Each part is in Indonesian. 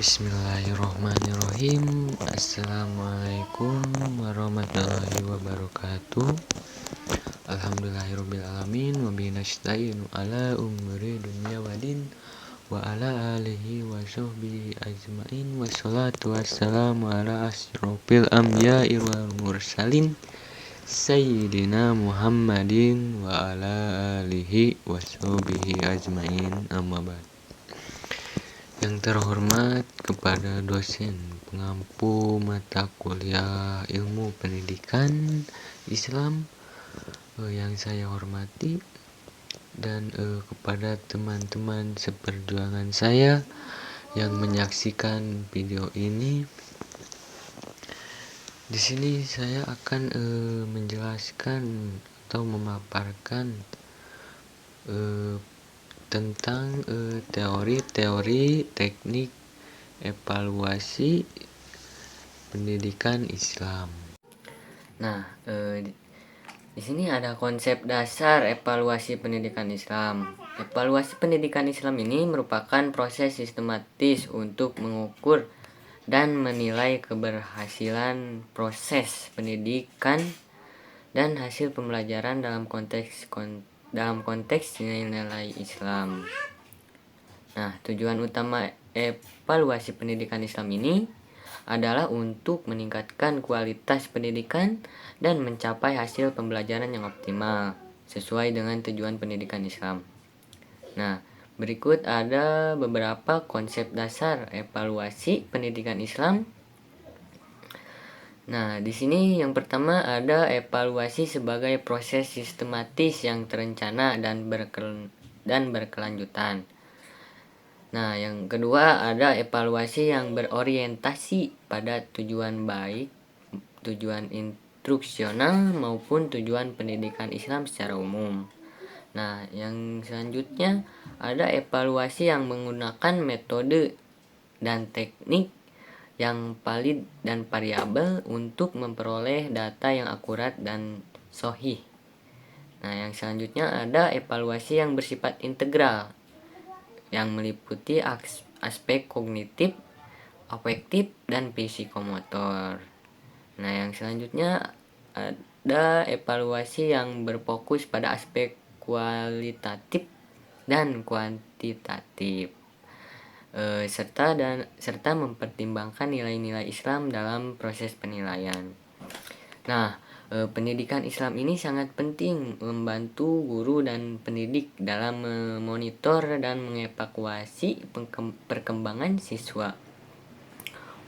Bismillahirrohmanirrohim. Assalamualaikum warahmatullahi wabarakatuh. Alhamdulillahirobbilalamin. Wabihi nasta'inu ala umuri dunya wadin. Wa ala alihi wa sahbihi ajmain. Wassalatu wassalamu ala asyrofil anbiya'i wal mursalin Sayyidina Muhammadin wa ala alihi wa sahbihi ajmain. Amma ba'd. Yang terhormat kepada dosen pengampu mata kuliah ilmu pendidikan Islam yang saya hormati, dan kepada teman-teman seperjuangan saya yang menyaksikan video ini. Di sini saya akan menjelaskan atau memaparkan tentang teori-teori teknik evaluasi pendidikan Islam. Nah, di sini ada konsep dasar evaluasi pendidikan Islam. Evaluasi pendidikan Islam ini merupakan proses sistematis untuk mengukur dan menilai keberhasilan proses pendidikan dan hasil pembelajaran dalam konteks nilai-nilai Islam. Nah, tujuan utama evaluasi pendidikan Islam ini adalah untuk meningkatkan kualitas pendidikan dan mencapai hasil pembelajaran yang optimal sesuai dengan tujuan pendidikan Islam. Nah, berikut ada beberapa konsep dasar evaluasi pendidikan Islam. Nah, di sini yang pertama ada evaluasi sebagai proses sistematis yang terencana dan berkelanjutan. Nah, yang kedua ada evaluasi yang berorientasi pada tujuan baik, tujuan instruksional maupun tujuan pendidikan Islam secara umum. Nah, yang selanjutnya ada evaluasi yang menggunakan metode dan teknik yang valid dan variabel untuk memperoleh data yang akurat dan sahih. Nah, yang selanjutnya ada evaluasi yang bersifat integral yang meliputi aspek kognitif, afektif, dan psikomotor. Nah, yang selanjutnya ada evaluasi yang berfokus pada aspek kualitatif dan kuantitatif. Serta mempertimbangkan nilai-nilai Islam dalam proses penilaian. Nah, pendidikan Islam ini sangat penting membantu guru dan pendidik dalam memonitor dan mengevaluasi perkembangan siswa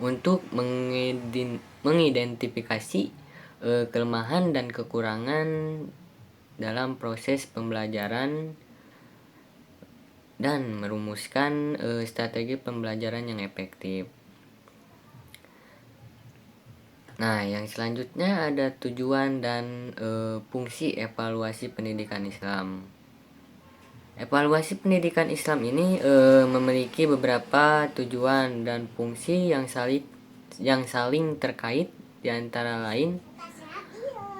untuk mengidentifikasi kelemahan dan kekurangan dalam proses pembelajaran dan merumuskan strategi pembelajaran yang efektif. Nah, yang selanjutnya ada tujuan dan fungsi evaluasi pendidikan Islam. Evaluasi pendidikan Islam ini memiliki beberapa tujuan dan fungsi yang saling terkait, di antara lain.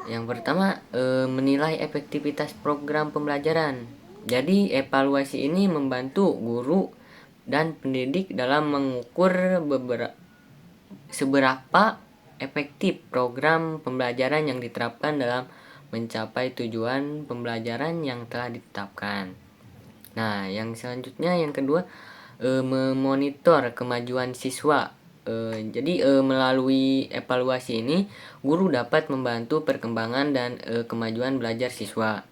Yang pertama, menilai efektivitas program pembelajaran. Jadi, evaluasi ini membantu guru dan pendidik dalam mengukur seberapa efektif program pembelajaran yang diterapkan dalam mencapai tujuan pembelajaran yang telah ditetapkan. Nah, yang selanjutnya, yang kedua, memonitor kemajuan siswa. Jadi melalui evaluasi ini, guru dapat membantu perkembangan dan kemajuan belajar siswa,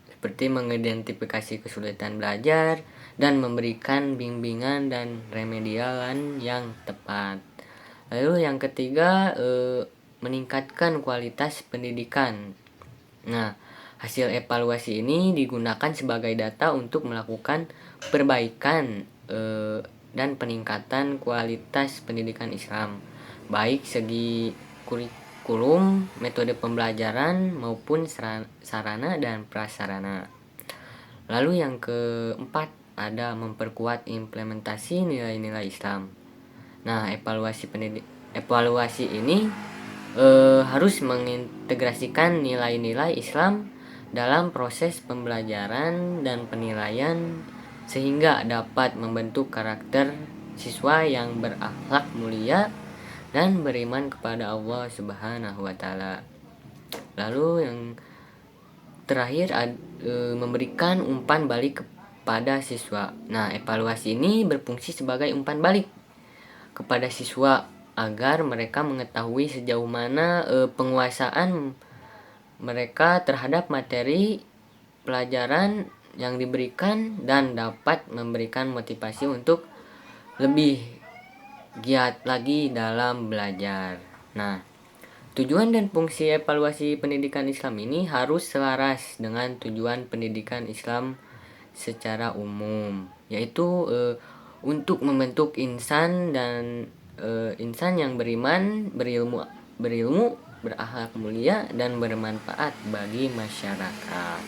seperti mengidentifikasi kesulitan belajar dan memberikan bimbingan dan remedialan yang tepat. Lalu yang ketiga, meningkatkan kualitas pendidikan. Nah, hasil evaluasi ini digunakan sebagai data untuk melakukan perbaikan dan peningkatan kualitas pendidikan Islam, baik segi kurikulum, metode pembelajaran, maupun sarana dan prasarana. Lalu yang keempat ada memperkuat implementasi nilai-nilai Islam. Nah, evaluasi ini harus mengintegrasikan nilai-nilai Islam dalam proses pembelajaran dan penilaian sehingga dapat membentuk karakter siswa yang berakhlak mulia dan beriman kepada Allah Subhanahu wa taala. Lalu yang terakhir memberikan umpan balik kepada siswa. Nah, evaluasi ini berfungsi sebagai umpan balik kepada siswa agar mereka mengetahui sejauh mana penguasaan mereka terhadap materi pelajaran yang diberikan dan dapat memberikan motivasi untuk lebih giat lagi dalam belajar. Nah, tujuan dan fungsi evaluasi pendidikan Islam ini harus selaras dengan tujuan pendidikan Islam secara umum, yaitu untuk membentuk insan yang beriman, berilmu, berakhlak mulia dan bermanfaat bagi masyarakat.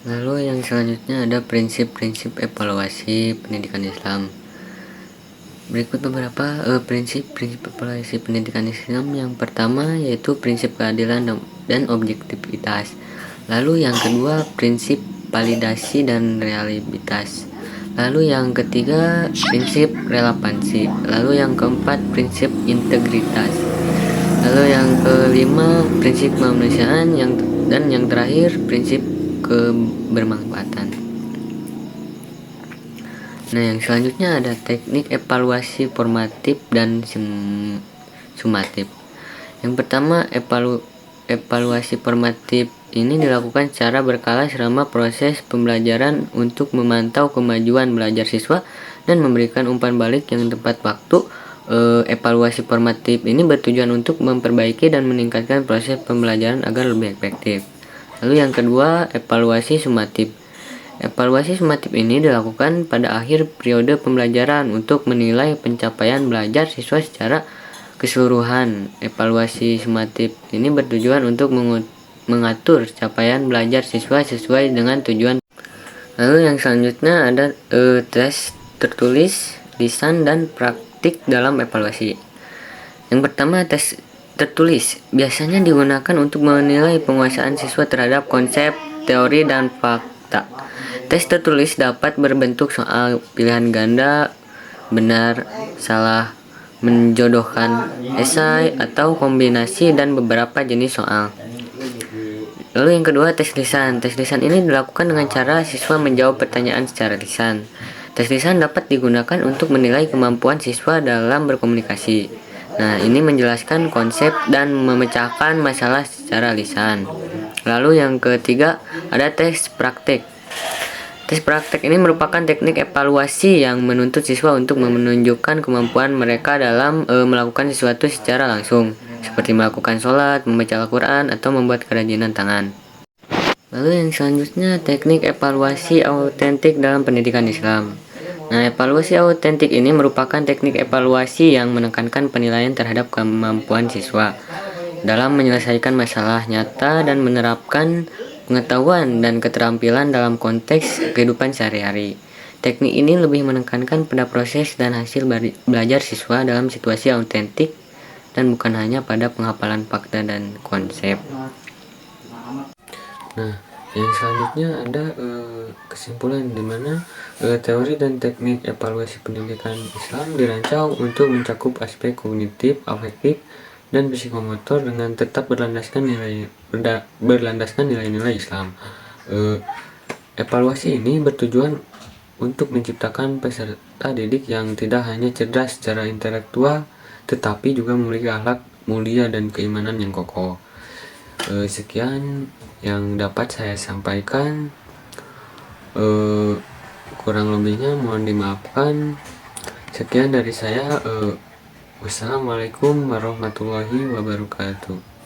Lalu yang selanjutnya ada prinsip-prinsip evaluasi pendidikan Islam. Berikut beberapa prinsip-prinsip evaluasi pendidikan Islam. Yang pertama yaitu prinsip keadilan dan objektivitas. Lalu yang kedua prinsip validasi dan realitas. Lalu yang ketiga prinsip relevansi. Lalu yang keempat prinsip integritas. Lalu yang kelima prinsip kemanusiaan, dan yang terakhir prinsip kebermanfaatan. Nah, yang selanjutnya ada teknik evaluasi formatif dan sumatif. Yang pertama, evaluasi formatif ini dilakukan secara berkala selama proses pembelajaran untuk memantau kemajuan belajar siswa dan memberikan umpan balik yang tepat waktu. Evaluasi formatif ini bertujuan untuk memperbaiki dan meningkatkan proses pembelajaran agar lebih efektif. Lalu yang kedua, evaluasi sumatif. Evaluasi sumatif ini dilakukan pada akhir periode pembelajaran untuk menilai pencapaian belajar siswa secara keseluruhan. Evaluasi sumatif ini bertujuan untuk mengatur capaian belajar siswa sesuai dengan tujuan. Lalu yang selanjutnya ada tes tertulis, lisan, dan praktik dalam evaluasi. Yang pertama, tes tertulis biasanya digunakan untuk menilai penguasaan siswa terhadap konsep, teori, dan fakta. Tes tertulis dapat berbentuk soal pilihan ganda, benar, salah, menjodohkan, esai, atau kombinasi dan beberapa jenis soal. Lalu yang kedua, tes lisan. Tes lisan ini dilakukan dengan cara siswa menjawab pertanyaan secara lisan. Tes lisan dapat digunakan untuk menilai kemampuan siswa dalam berkomunikasi. Nah, ini menjelaskan konsep dan memecahkan masalah secara lisan. Lalu yang ketiga, ada tes praktek. Tes praktek ini merupakan teknik evaluasi yang menuntut siswa untuk menunjukkan kemampuan mereka dalam melakukan sesuatu secara langsung, seperti melakukan sholat, membaca Al-Quran, atau membuat kerajinan tangan. Lalu yang selanjutnya, teknik evaluasi autentik dalam pendidikan Islam. Nah, evaluasi autentik ini merupakan teknik evaluasi yang menekankan penilaian terhadap kemampuan siswa dalam menyelesaikan masalah nyata dan menerapkan pengetahuan dan keterampilan dalam konteks kehidupan sehari-hari. Teknik ini lebih menekankan pada proses dan hasil belajar siswa dalam situasi autentik dan bukan hanya pada penghafalan fakta dan konsep. Nah, yang selanjutnya ada kesimpulan di mana teori dan teknik evaluasi pendidikan Islam dirancang untuk mencakup aspek kognitif, afektif, dan psikomotor dengan tetap berlandaskan nilai-nilai Islam. Evaluasi ini bertujuan untuk menciptakan peserta didik yang tidak hanya cerdas secara intelektual, tetapi juga memiliki akhlak mulia dan keimanan yang kokoh. Sekian yang dapat saya sampaikan. Kurang lebihnya mohon dimaafkan. Sekian dari saya. Wassalamualaikum warahmatullahi wabarakatuh.